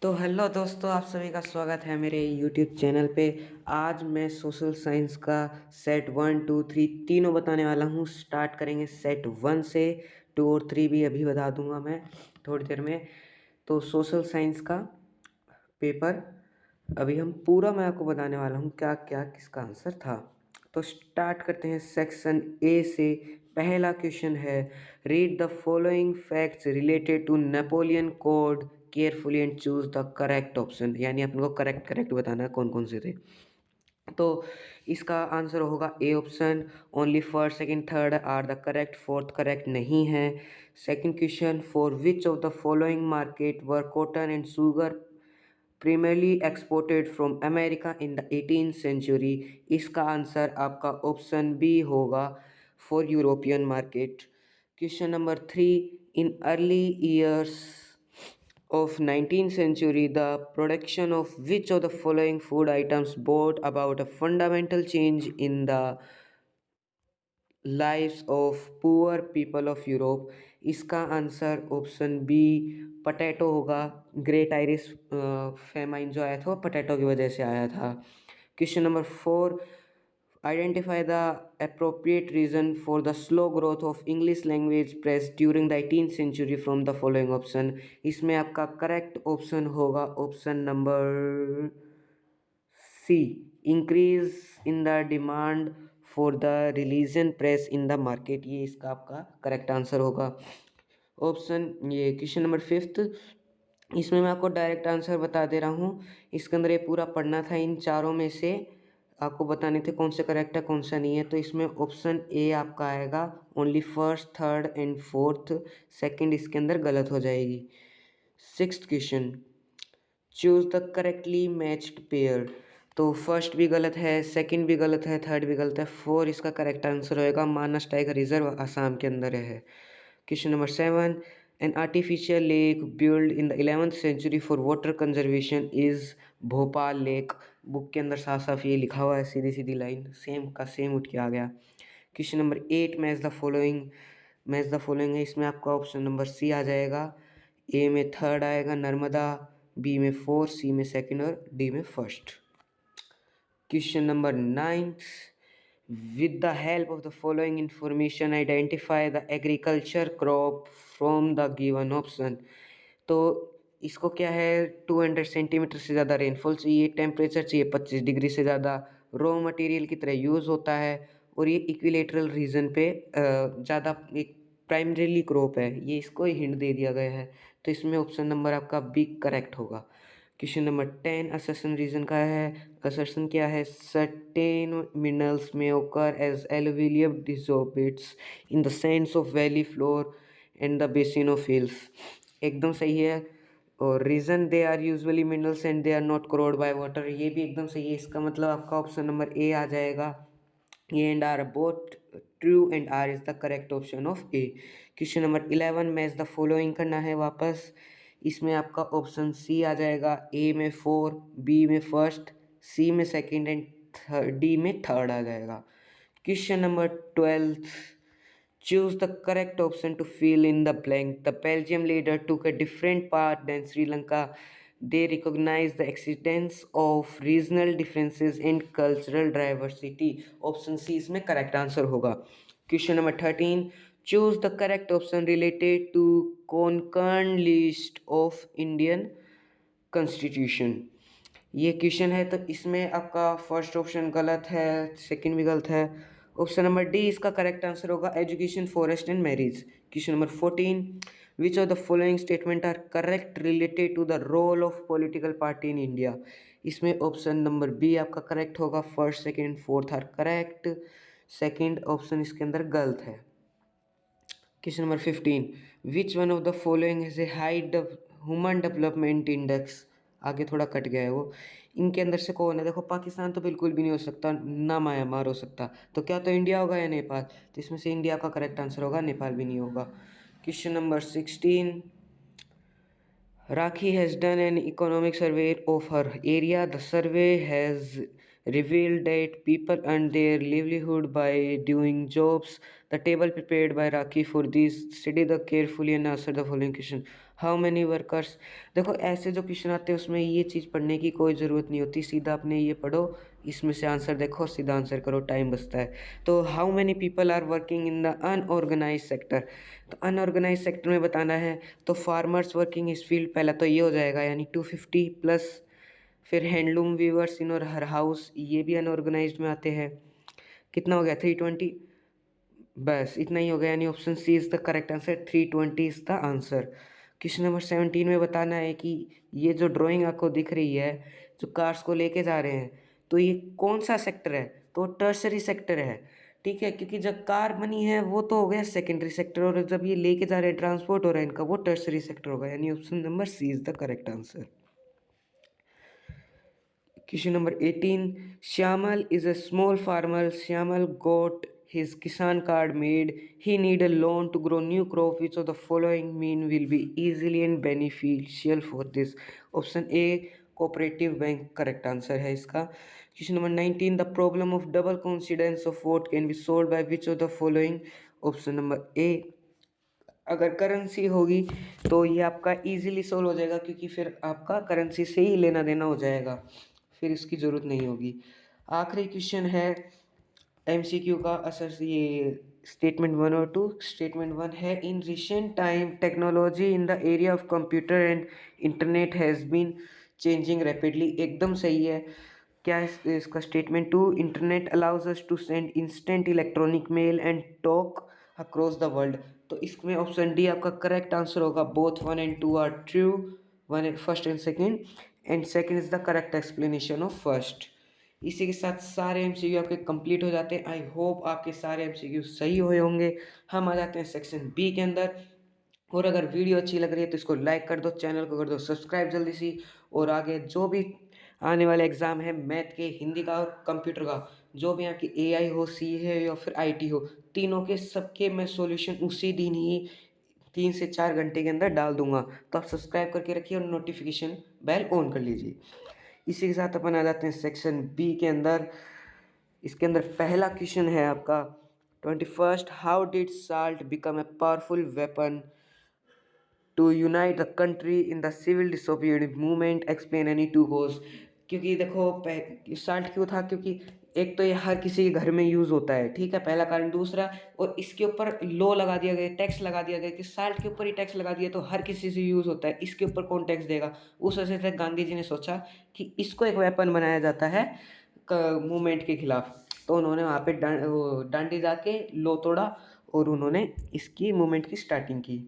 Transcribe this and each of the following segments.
तो हेलो दोस्तों, आप सभी का स्वागत है मेरे यूट्यूब चैनल पे। आज मैं सोशल साइंस का सेट 1, 2, 3 तीनों बताने वाला हूँ। स्टार्ट करेंगे सेट 1 से। 2 और 3 भी अभी बता दूंगा मैं थोड़ी देर में। तो सोशल साइंस का पेपर अभी हम पूरा मैं आपको बताने वाला हूँ क्या क्या किसका आंसर था। तो स्टार्ट करते हैं सेक्शन ए से। पहला क्वेश्चन है, read the following facts related to Napoleon code carefully and choose the correct option. यानी अपन को करेक्ट करेक्ट बताना है कौन कौन से थे। तो इसका आंसर होगा A option. Only first second third are the correct, fourth correct नहीं है। Second question, for which of the following market were cotton and sugar primarily exported from America in the 18th century। इसका answer आपका option B होगा, for European market. Question number 3, in early years of 19th century the production of which of the following food items brought about a fundamental change in the lives of poor people of Europe. इसका answer option B potato होगा। Great Irish famine जो आया था वो potato की वजह से आया था। Question number 4, identify the appropriate reason for the slow growth of English language press during the 18th century from the following option. इसमें आपका करेक्ट ऑप्शन होगा option number C, increase in the demand for the religion press in the market. ये इसका आपका correct answer होगा। Option ये question number 5, इसमें मैं आपको डायरेक्ट आंसर बता दे रहा हूँ। इसके अंदर ये पूरा पढ़ना था, इन चारों में से आपको बताने थे कौन सा करेक्ट है कौन सा नहीं है। तो इसमें ऑप्शन ए आपका आएगा, only first third and fourth. Second इसके अंदर गलत हो जाएगी। Sixth question, choose the correctly matched pair. तो फर्स्ट भी गलत है, सेकंड भी गलत है, थर्ड भी गलत है। 4 इसका करेक्ट आंसर होएगा, मानस टाइगर रिजर्व असम के अंदर है। Question number 7, an artificial lake build in the 11th century for water conservation is Bhopal lake. Book के अंदर साफ साफ ये लिखा हुआ है, सीधी सीधी लाइन सेम का सेम उठ के आ गया। Question number 8, match the following है। इसमें आपका ऑप्शन नंबर सी आ जाएगा। ए में थर्ड आएगा नर्मदा, बी में फोर्थ, सी में सेकंड और डी में first. Question number 9, with the help of the following information identify the agriculture crop from the given option। तो इसको क्या है, 200 सेंटीमीटर से ज़्यादा रेनफॉल चाहिए, टेम्परेचर चाहिए 25 डिग्री से ज़्यादा, रॉ मटेरियल की तरह यूज़ होता है और ये इक्विलेटरल रीजन पे ज़्यादा एक प्राइमरीली क्रॉप है। ये इसको हिंट दे दिया गया है। तो इसमें ऑप्शन नंबर आपका बी करेक्ट होगा। क्वेश्चन नंबर 10, असर्शन रीजन का है। असर्शन क्या है, सर्टेन मिनरल्स में occur as alluvium deposits in the sense of valley floor and the basin of hills. एकदम सही है। और reason, they are usually minerals and they are not corroded by water, ये भी एकदम सही है। इसका मतलब आपका ऑप्शन नंबर ए आ जाएगा। A and R both true and R is the correct option of A. Question number 11, match the following करना है वापस। इसमें आपका ऑप्शन सी आ जाएगा। ए में 4, बी में फर्स्ट, सी में सेकंड एंड डी में थर्ड आ जाएगा। Question number 12, choose the correct option to fill in the blank। The Belgium leader took a different path than Sri Lanka। They recognize the existence of regional differences and cultural diversity। Option C इसमें correct answer होगा। Question number 13, choose the correct option related to concurrent list of Indian Constitution। ये question है, तो इसमें आपका first option गलत है, second भी गलत है। ऑप्शन नंबर डी इसका करेक्ट आंसर होगा, education forest and marriage. Question number 14, which of the following statement are correct related to the role of political party in India. इसमें ऑप्शन नंबर बी आपका correct होगा, first second fourth are correct, second option इसके अंदर गलत है। Question number 15, which one of the following has a high human development index. आगे थोड़ा cut गया है वो। इनके अंदर से कौन है, देखो पाकिस्तान तो बिल्कुल भी नहीं हो सकता, ना म्यांमार हो सकता, तो क्या तो इंडिया होगा या नेपाल। तो इसमें से इंडिया का करेक्ट आंसर होगा, नेपाल भी नहीं होगा। Question number 16, rakhi has done an economic survey of her area. The survey has revealed that people earn their livelihood by doing jobs. The table prepared by Raki for this, study the carefully and answer the following question. How many workers? देखो ऐसे जो question आते हैं उसमें ये चीज़ पढ़ने की कोई ज़रूरत नहीं होती, सीधा आपने ये पढ़ो, इसमें से आंसर देखो, सीधा आंसर करो, टाइम बचता है। तो how many people are working in the unorganised sector, तो अनऑर्गेनाइज सेक्टर में बताना है तो फार्मर्स वर्किंग इस फील्ड, पहला तो ये हो जाएगा यानी 250 प्लस। फिर हैंडलूम वीवर्स इन और हर हाउस, ये भी अनऑर्गेनाइज्ड में आते हैं। कितना हो गया 320, बस इतना ही हो गया, यानी option C is the correct answer, 320 is the answer. Question number 17 में बताना है कि ये जो ड्राइंग आपको दिख रही है, जो कार्स को लेके जा रहे हैं, तो ये कौन सा सेक्टर है, तो टर्शरी सेक्टर है। ठीक है, क्योंकि जब कार बनी है वो तो हो गया सेकेंडरी सेक्टर, और जब ये लेके जा रहे हैं, ट्रांसपोर्ट हो रहा है इनका, वो टर्शरी सेक्टर होगा, यानी option number C is the correct answer. Question number 18. Shyamal is a small farmer. Shyamal got his Kisan card made. He need a loan to grow new crop. Which of the following mean will be easily and beneficial for this? Option A, cooperative bank, correct answer है इसका। Question number 19. The problem of double coincidence of vote can be solved by which of the following? Option number A, अगर currency होगी तो ये आपका easily solve हो जाएगा, क्योंकि फिर आपका करेंसी से ही लेना देना हो जाएगा, फिर इसकी ज़रूरत नहीं होगी। आखिरी क्वेश्चन है एमसीक्यू का असर, ये स्टेटमेंट 1 और 2। स्टेटमेंट 1 है, in recent time technology in the area of computer and internet has been changing rapidly, एकदम सही है। क्या है इसका statement 2? Internet allows us to send instant electronic mail and talk across the world, तो इसमें ऑप्शन डी आपका correct answer होगा। Both 1 and 2 are true, one first and second is the correct explanation of first. इसी के साथ सारे MCQ आपके complete हो जाते हैं। आई होप आपके सारे एमसीक्यू सही हुए होंगे। हम आ जाते हैं सेक्शन बी के अंदर, और अगर वीडियो अच्छी लग रही है तो इसको लाइक कर दो, चैनल को कर दो सब्सक्राइब जल्दी सी। और आगे जो भी आने वाले एग्ज़ाम है मैथ के, हिंदी का और कंप्यूटर का, जो भी आपकी एआई हो, सी है या फिर आईटी हो, तीनों के सबके मैं सॉल्यूशन उसी दिन ही 3 से 4 घंटे के अंदर डाल दूंगा। तो आप सब्सक्राइब करके रखिए और नोटिफिकेशन बेल ऑन कर लीजिए। इसी के साथ अपन आ जाते हैं सेक्शन बी के अंदर। इसके अंदर पहला क्वेश्चन है आपका 21st, how did salt become a powerful weapon to unite the country in the civil disobedience movement, explain any two causes. क्योंकि देखो साल्ट क्यों था, क्योंकि एक तो ये हर किसी के घर में यूज़ होता है, ठीक है, पहला कारण। दूसरा, और इसके ऊपर लॉ लगा दिया गया, टैक्स लगा दिया गया कि साल्ट के ऊपर ही टैक्स लगा दिया तो हर किसी से यूज़ होता है, इसके ऊपर कौन टैक्स देगा। उस वजह से गांधी जी ने सोचा कि इसको एक वेपन बनाया जाता है मूवमेंट के खिलाफ। तो उन्होंने वहाँ पे डांडी जाके लॉ तोड़ा और उन्होंने इसकी मूवमेंट की स्टार्टिंग की।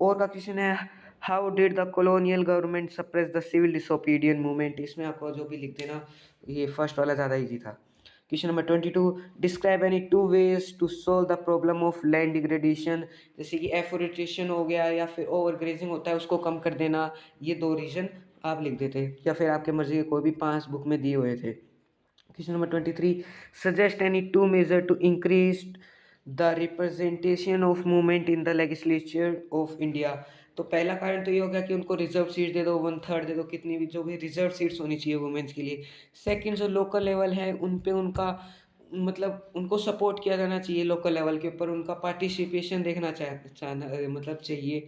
और का क्वेश्चन है, how did the colonial government suppress the civil disobedience movement. इसमें आपको जो भी लिख देना, ये फर्स्ट वाला ज़्यादा इजी था। Question number 22, describe any two ways to solve the problem of land degradation. जैसे कि एफोरेस्टेशन हो गया या फिर ओवर ग्रेजिंग होता है, उसको कम कर देना, ये 2 रीजन आप लिख देते, या फिर आपके मर्जी के कोई भी 5 बुक में दिए हुए थे। Question number 23, suggest any two measure to increase the representation of movement in the legislature of India. तो पहला कारण तो ये हो गया कि उनको रिजर्व सीट दे दो, 1/3 दे दो, कितनी भी जो भी रिजर्व सीट्स होनी चाहिए वुमेन्स के लिए। सेकंड, जो लोकल लेवल है उन पे उनका मतलब उनको सपोर्ट किया जाना चाहिए, लोकल लेवल के ऊपर उनका पार्टिसिपेशन देखना चाहना मतलब चाहिए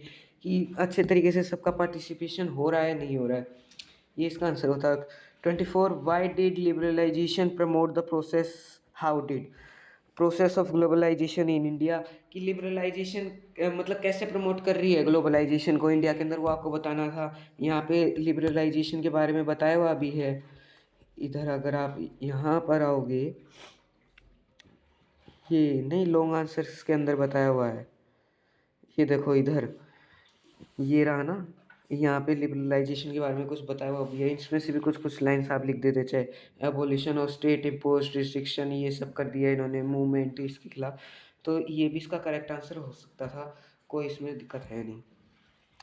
कि अच्छे तरीके से सबका पार्टिसिपेशन हो रहा है नहीं हो रहा है, ये इसका आंसर होता है। 24, why did liberalisation promote the process, how did process of globalisation in India, कि लिबरलाइजेशन मतलब कैसे प्रमोट कर रही है ग्लोबलाइजेशन को इंडिया के अंदर, वो आपको बताना था। यहाँ पे लिबरलाइजेशन के बारे में बताया हुआ भी है। इधर अगर आप यहाँ पर आओगे, ये नहीं लॉन्ग आंसर्स के अंदर बताया हुआ है, ये देखो इधर, ये रहा ना, यहाँ पे लिबरलाइजेशन के बारे में कुछ बताया हुआ भी है। इसमें से भी कुछ कुछ लाइन्स आप लिख देते, चाहे abolition of state impose restriction, ये सब कर दिया इन्होंने मूवमेंट इसके खिलाफ, तो ये भी इसका करेक्ट आंसर हो सकता था, कोई इसमें दिक्कत है नहीं।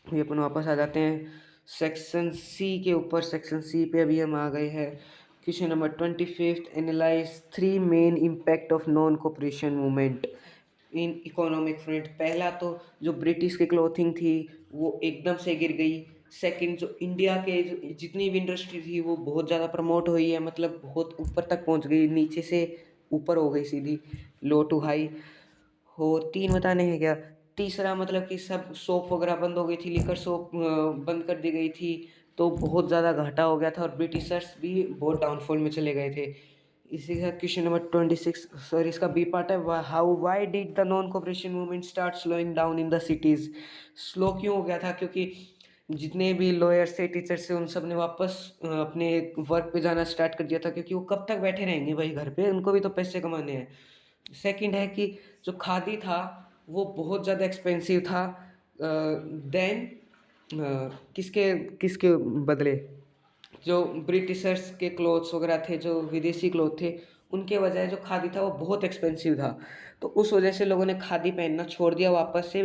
अभी अपन वापस आ जाते हैं सेक्शन सी के ऊपर। सेक्शन सी पे अभी हम आ गए हैं। Question number 25, analyse 3 main impact of non cooperation movement in economic front. पहला तो जो ब्रिटिश की क्लोथिंग थी वो एकदम से गिर गई, सेकंड, जो इंडिया के जो जितनी भी इंडस्ट्री थी वो बहुत ज़्यादा प्रमोट हुई है, मतलब बहुत ऊपर तक पहुँच गई, नीचे से ऊपर हो गई सीधी, लो टू हाई। और 3 बताने हैं क्या? तीसरा मतलब कि सब शॉप वगैरह बंद हो गई थी, लिकर शॉप बंद कर दी गई थी, तो बहुत ज़्यादा घाटा हो गया था और ब्रिटिशर्स भी बहुत डाउनफॉल में चले गए थे। इसी के साथ क्वेश्चन नंबर 26, सॉरी इसका बी पार्ट है, how why did the non cooperation movement start slowing down in the cities? Slow क्यों हो गया था? क्योंकि जितने भी लॉयर्स थे, टीचर्स थे, उन सब ने वापस अपने वर्क पे जाना स्टार्ट कर दिया था, क्योंकि वो कब तक बैठे रहेंगे भाई घर पे, उनको भी तो पैसे कमाने हैं। सेकंड है कि जो खादी था वो बहुत ज़्यादा एक्सपेंसिव था देन किसके किसके बदले, जो ब्रिटिशर्स के क्लोथ्स वगैरह थे, जो विदेशी क्लोथ थे, उनके बजाय जो खादी था वो बहुत एक्सपेंसिव था। तो उस वजह से लोगों ने खादी पहनना छोड़ दिया, वापस से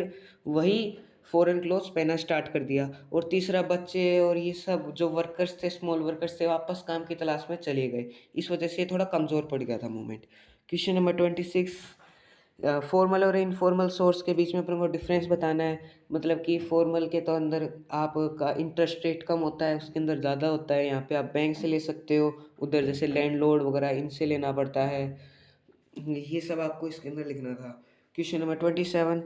वही फॉरेन क्लोथ्स पहनना स्टार्ट कर दिया। और तीसरा, बच्चे और ये सब जो वर्कर्स थे, स्मॉल वर्कर्स थे, वापस काम की तलाश में चले गए। इस वजह से थोड़ा कमज़ोर पड़ गया था मूवमेंट। क्वेश्चन नंबर 26, फॉर्मल और इनफॉर्मल सोर्स के बीच में अपने को डिफरेंस बताना है। मतलब कि फॉर्मल के तो अंदर आपका इंटरेस्ट रेट कम होता है, उसके अंदर ज़्यादा होता है, यहाँ पे आप बैंक से ले सकते हो, उधर जैसे लैंडलॉर्ड वगैरह इनसे लेना पड़ता है। ये सब आपको इसके अंदर लिखना था। Question number 27,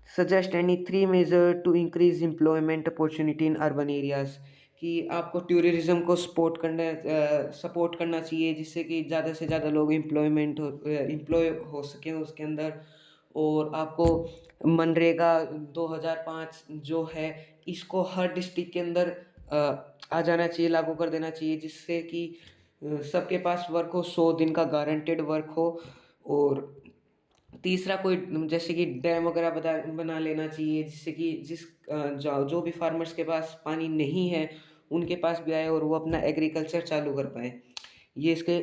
suggest any 3 measure to increase employment opportunity in urban areas. कि आपको टूरिज्म को सपोर्ट करना चाहिए, जिससे कि ज़्यादा से ज़्यादा लोग एम्प्लॉय हो सकें उसके अंदर। और आपको मनरेगा 2005 जो है, इसको हर डिस्ट्रिक्ट के अंदर आ जाना चाहिए, लागू कर देना चाहिए, जिससे कि सबके पास वर्क हो, 100 दिन का गारंटेड वर्क हो। और तीसरा, कोई जैसे कि डैम वगैरह बना लेना चाहिए, जिससे कि जो भी फार्मर्स के पास पानी नहीं है उनके पास भी आए और वो अपना एग्रीकल्चर चालू कर पाए। ये इसके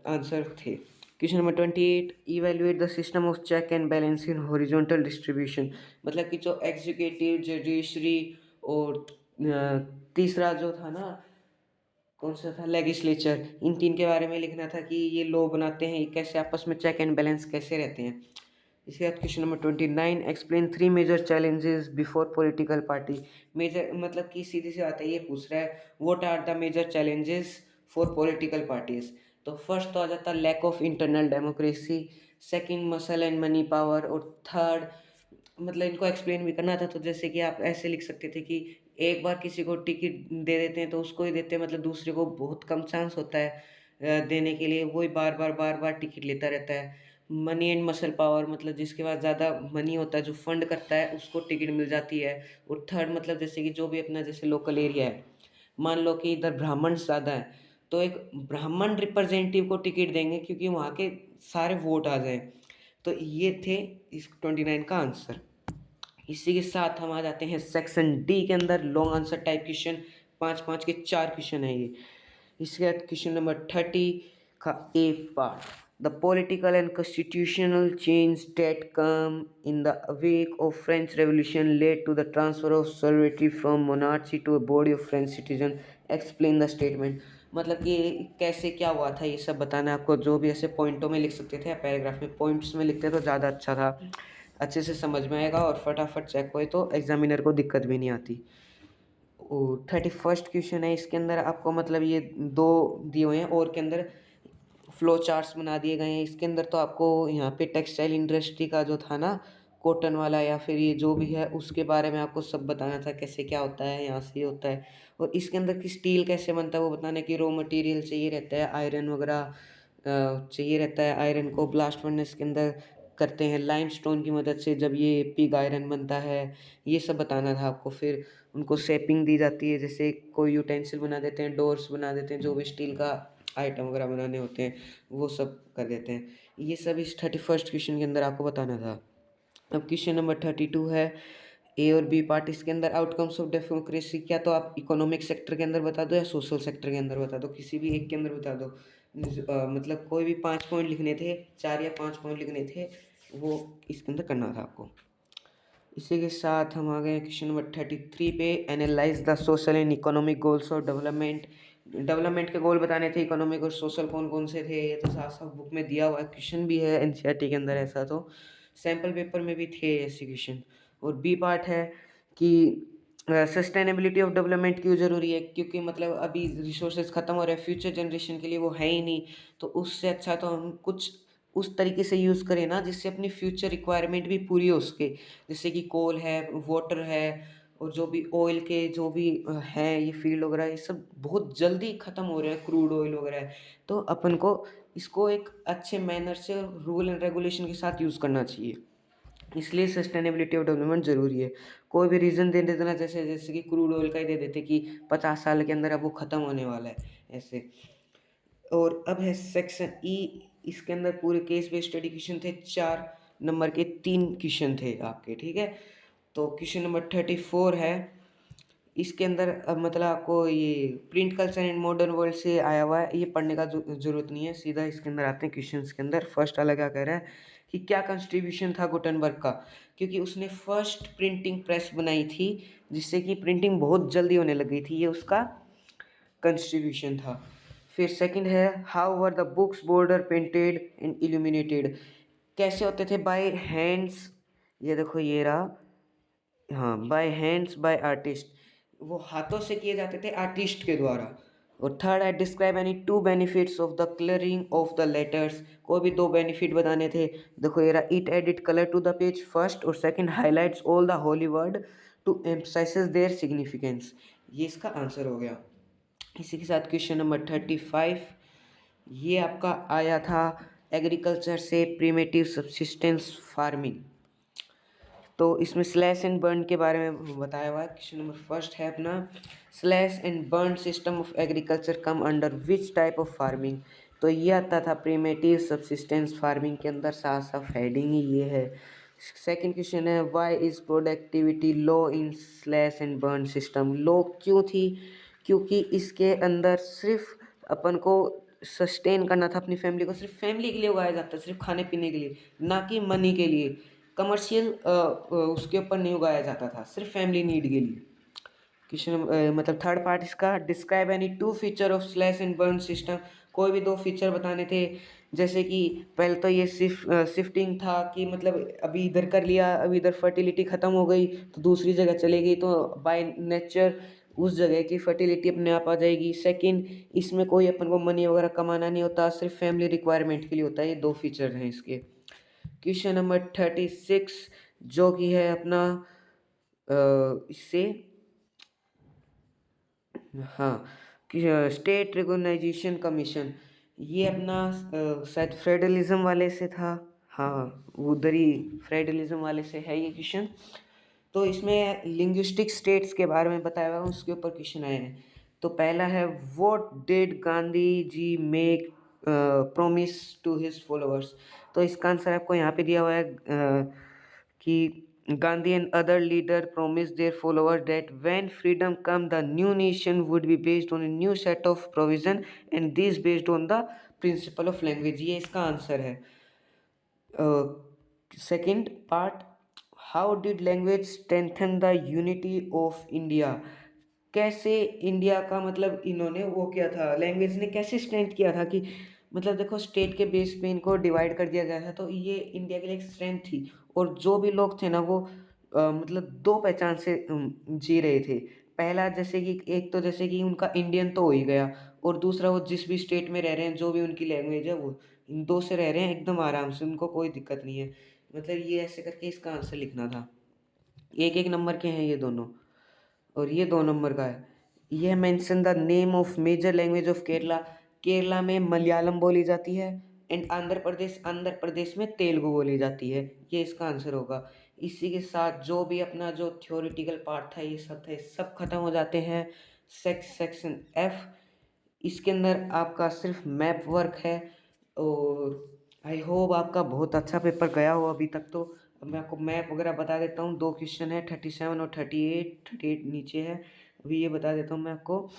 आंसर थे। Question number 28, evaluate the system of check and balance in horizontal distribution. मतलब कि जो एग्जीक्यूटिव, जुडिशरी और तीसरा जो था ना, कौन सा था, लेगिस्लेचर, इन तीन के बारे में लिखना था कि ये लॉ बनाते हैं, ये कैसे आपस में चेक एंड बैलेंस कैसे रहते हैं। इसके बाद question number 29, explain 3 major challenges before political party. Major मतलब कि सीधी सी बात है, ये पूछ रहा है what are the major challenges for political parties. तो फर्स्ट तो आ जाता है lack of internal democracy, second muscle and money power, और थर्ड मतलब इनको एक्सप्लेन भी करना था, तो जैसे कि आप ऐसे लिख सकते थे कि एक बार किसी को टिकट दे देते हैं तो उसको ही देते हैं, मतलब दूसरे को बहुत कम चांस होता है देने के लिए, वही बार बार टिकट लेता रहता है। मनी एंड मसल पावर, मतलब जिसके पास ज़्यादा मनी होता है, जो फंड करता है, उसको टिकट मिल जाती है। और थर्ड मतलब जैसे कि जो भी अपना जैसे लोकल एरिया है, मान लो कि इधर ब्राह्मण ज़्यादा है, तो एक ब्राह्मण रिप्रेजेंटेटिव को टिकट देंगे क्योंकि वहाँ के सारे वोट आ जाएं। तो ये थे इस 29 का आंसर। इसी के साथ हम आ जाते हैं सेक्शन डी के अंदर, लॉन्ग आंसर टाइप क्वेश्चन, 5 5 के 4 क्वेश्चन है ये। इसके बाद क्वेश्चन नंबर 30 का A part, the political and constitutional change that came in the wake of French revolution led to the transfer of सोवेreignty from monarchy to a body of French citizen, explain the statement. मतलब कि कैसे क्या हुआ था, ये सब बताना है आपको। जो भी ऐसे पॉइंटों में लिख सकते थे या पैराग्राफ में, पॉइंट्स में लिखते तो ज़्यादा अच्छा था, अच्छे से समझ में आएगा और फटाफट चेक होए तो एग्जामिनर को दिक्कत भी नहीं आती। और 31st क्वेश्चन है, इसके अंदर आपको मतलब ये दो दिए हुए हैं और के अंदर फ्लो चार्ट्स बना दिए गए हैं। इसके अंदर तो आपको यहाँ पे टेक्सटाइल इंडस्ट्री का जो था ना, कॉटन वाला या फिर ये जो भी है, उसके बारे में आपको सब बताना था, कैसे क्या होता है, यहाँ से ये होता है। और इसके अंदर की स्टील कैसे बनता है वो बताने की, रॉ मटेरियल चाहिए रहता है, आयरन वगैरह चाहिए रहता है। आयरन को ब्लास्ट फर्नेस के अंदर करते हैं लाइमस्टोन की मदद से, जब ये पिग आयरन बनता है, ये सब बताना था आपको। फिर उनको शेपिंग दी जाती है, जैसे कोई यूटेंसिल बना देते हैं, डोर्स बना देते हैं, जो भी स्टील का आइटम वगैरह बनाने होते हैं वो सब कर देते हैं। ये सब इस 31st क्वेश्चन के अंदर आपको बताना था। अब क्वेश्चन नंबर 32 है, ए और बी पार्ट। इसके अंदर आउटकम्स ऑफ डेमोक्रेसी, क्या तो आप इकोनॉमिक सेक्टर के अंदर बता दो या सोशल सेक्टर के अंदर बता दो, किसी भी एक के अंदर बता दो। मतलब कोई भी 5 पॉइंट लिखने थे, 4 या 5 पॉइंट लिखने थे, वो इसके अंदर करना था आपको। इसी के साथ हम आ गए क्वेश्चन नंबर 33 पे, analyse the social and economic goals of development. Development के गोल बताने थे, इकोनॉमिक और सोशल कौन कौन से थे, ये तो साफ साफ बुक में दिया हुआ है, क्वेश्चन भी है एनसीईआरटी के अंदर, ऐसा तो सैम्पल पेपर में भी थे ऐसे क्वेश्चन। और बी पार्ट है कि सस्टेनेबिलिटी ऑफ डेवलपमेंट क्यों ज़रूरी है, क्योंकि मतलब अभी रिसोर्सेज ख़त्म हो रहे हैं, फ्यूचर जनरेशन के लिए वो है ही नहीं। तो उससे अच्छा तो हम कुछ उस तरीके से यूज़ करें ना, जिससे अपनी फ्यूचर रिक्वायरमेंट भी पूरी हो सके। जैसे कि कोल है, वाटर है, और जो भी ऑयल के जो भी हैं ये फील्ड वगैरह, ये सब बहुत जल्दी ख़त्म हो रहे हैं, क्रूड ऑयल वगैरह। तो अपन को इसको एक अच्छे मैनर से रूल एंड रेगुलेशन के साथ यूज़ करना चाहिए। इसलिए सस्टेनेबिलिटी ऑफ डेवलपमेंट ज़रूरी है। कोई भी रीज़न दे देते ना, जैसे जैसे कि क्रूड ऑयल का ही दे देते कि 50 साल के अंदर अब वो ख़त्म होने वाला है, ऐसे। और अब है सेक्शन ई। इसके अंदर पूरे केस बेस्ड स्टडी क्वेश्चन थे, 4 नंबर के 3 क्वेश्चन थे आपके, ठीक है। तो क्वेश्चन नंबर 34 है। इसके अंदर अब मतलब आपको ये print culture and modern world से आया हुआ है, ये पढ़ने का ज़रूरत नहीं है। सीधा इसके अंदर आते हैं क्वेश्चंस के अंदर। फर्स्ट वाला क्या कह रहा है कि क्या कंट्रीब्यूशन था गुटेनबर्ग का, क्योंकि उसने फर्स्ट प्रिंटिंग प्रेस बनाई थी, जिससे कि प्रिंटिंग बहुत जल्दी होने लग गई थी, ये उसका कंट्रीब्यूशन था। फिर सेकंड है, how were the books border painted and illuminated, कैसे होते थे, बाय हैंड्स, ये देखो ये रहा, हाँ, बाय हैंड्स बाय आर्टिस्ट, वो हाथों से किए जाते थे आर्टिस्ट के द्वारा। और थर्ड है, describe any two benefits of the colouring of the letters, कोई भी 2 बेनिफिट बताने थे। देखो ये रहा, it added colour to the page first, और second highlights all the holy word to emphasise their significance. ये इसका आंसर हो गया। इसी के साथ क्वेश्चन नंबर 35, ये आपका आया था एग्रीकल्चर से, प्रिमिटिव सब्सिस्टेंस फार्मिंग। तो इसमें स्लैश एंड बर्न के बारे में बताया हुआ है। क्वेश्चन नंबर फर्स्ट है अपना, slash and burn system of agriculture come under which type of farming. तो ये आता था प्रिमिटिव सब्सिस्टेंस फार्मिंग के अंदर, साफ साफ हेडिंग ही ये है। सेकंड क्वेश्चन है, why is productivity low in slash and burn system, low क्यों थी, क्योंकि इसके अंदर सिर्फ अपन को सस्टेन करना था अपनी फैमिली को, सिर्फ फैमिली के लिए उगाया जाता है, सिर्फ खाने पीने के लिए, ना कि मनी के लिए। कमर्शियल उसके ऊपर नहीं उगाया जाता था, सिर्फ फैमिली नीड के लिए। क्वेश्चन मतलब थर्ड पार्ट इसका, describe any to feature of slash and burn system, कोई भी 2 फीचर बताने थे। जैसे कि पहले तो ये शिफ्टिंग था कि मतलब अभी इधर कर लिया, अभी इधर फर्टिलिटी ख़त्म हो गई तो दूसरी जगह चले गई, तो बाय नेचर उस जगह की फर्टिलिटी अपने आप आ जाएगी। सेकंड, इसमें कोई अपन को मनी वगैरह कमाना नहीं होता, सिर्फ फैमिली रिक्वायरमेंट के लिए होता है। ये 2 फीचर हैं इसके। क्वेश्चन नंबर 36, जो कि है अपना इससे, हाँ, कि स्टेट रिकॉग्नाइजेशन कमीशन, ये अपना शायद फेडरलिज्म वाले से था। हाँ, उधर ही फेडरलिज्म वाले से है ये क्वेश्चन। तो इसमें लिंग्विस्टिक स्टेट्स के बारे में बताया हुआ है, उसके ऊपर क्वेश्चन आए हैं। तो पहला है, what did Gandhi ji make promise to his followers. तो इसका आंसर आपको यहाँ पे दिया हुआ है कि Gandhi and other leaders promised their followers that when freedom come, the new nation would be based on a new set of provision, and these based on the principle of language। ये इसका answer है। Second part, how did language strengthen the unity of India, कैसे India का मतलब इन्होंने वो किया था, लैंग्वेज ने कैसे स्ट्रेंथ किया था कि मतलब देखो स्टेट के बेस पे इनको डिवाइड कर दिया गया था, तो ये इंडिया के लिए एक स्ट्रेंथ थी। और जो भी लोग थे ना वो मतलब 2 पहचान से जी रहे थे। पहला जैसे कि एक तो जैसे कि उनका इंडियन तो हो ही गया, और दूसरा वो जिस भी स्टेट में रह रहे हैं, जो भी उनकी लैंग्वेज है, वो इन 2 से रह रहे हैं एकदम आराम से, उनको कोई दिक्कत नहीं है। मतलब ये ऐसे करके इसका आंसर लिखना था। 1-1 नंबर के हैं ये दोनों, और ये 2 नंबर का है। ये mention the name of major language of Kerala, Kerala में मलयालम बोली जाती है, एंड आंध्र प्रदेश में तेलुगु बोली जाती है। ये इसका आंसर होगा। इसी के साथ जो भी अपना जो थ्योरेटिकल पार्ट था, ये सब था, ये सब खत्म हो जाते हैं। सेक्शन एफ, इसके अंदर आपका सिर्फ मैप वर्क है, और आई होप आपका बहुत अच्छा पेपर गया हो अभी तक। तो अब मैं आपको मैप वगैरह बता देता हूँ। 2 क्वेश्चन है, 37 और 38 नीचे है। अभी ये बता देता हूँ मैं आपको।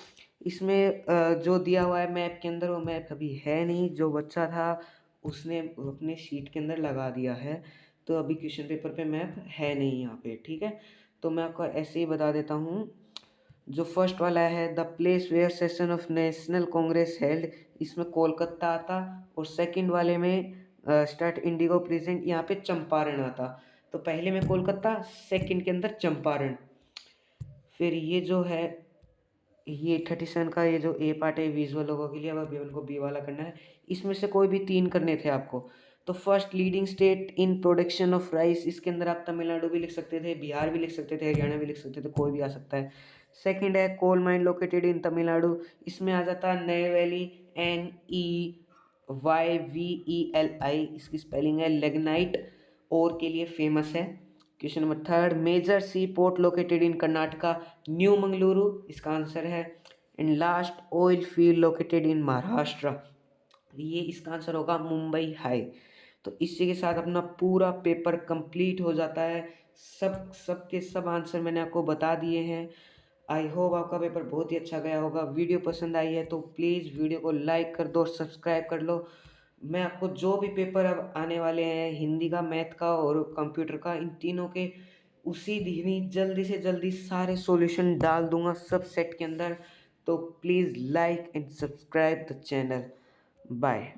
इसमें जो दिया हुआ है मैप के अंदर, वो मैप अभी है नहीं, जो बच्चा था उसने अपने शीट के अंदर लगा दिया है। तो अभी क्वेश्चन पेपर पे मैप है नहीं यहाँ पे, ठीक है। तो मैं आपको ऐसे ही बता देता हूँ। जो फर्स्ट वाला है, the place where session of national congress held, इसमें कोलकाता आता। और सेकंड वाले में स्टार्ट इंडिगो प्रेजेंट, यहाँ पे चंपारण आता। तो पहले में कोलकाता, सेकंड के अंदर चंपारण। फिर ये जो है ये 37 का ये जो ए पार्ट है विजुअल लोगों के लिए, अब अभी उनको बी वाला करना है। इसमें से कोई भी 3 करने थे आपको। तो first leading state in production of rice, इसके अंदर आप तमिलनाडु भी लिख सकते थे, बिहार भी लिख सकते थे, हरियाणा भी लिख सकते थे, कोई भी आ सकता है। सेकंड है coal mine located in Tamil Nadu, इसमें आ जाता है नेवैली, NEYVELI, इसकी स्पेलिंग है। लिग्नाइट ओर के लिए फेमस है। Question number third, major sea port located in Karnataka, new Mangaluru इसका आंसर है। And last, oil field located in Maharashtra, ये इसका आंसर होगा मुंबई हाई। तो इसी के साथ अपना पूरा पेपर कंप्लीट हो जाता है। सब के सब आंसर मैंने आपको बता दिए हैं। आई होप आपका पेपर बहुत ही अच्छा गया होगा। वीडियो पसंद आई है तो प्लीज़ वीडियो को लाइक कर दो और सब्सक्राइब कर लो। मैं आपको जो भी पेपर अब आने वाले हैं, हिंदी का, मैथ का और कंप्यूटर का, इन तीनों के उसी दिन ही जल्दी से जल्दी सारे सॉल्यूशन डाल दूंगा सब सेट के अंदर। तो please like and subscribe the channel. Bye.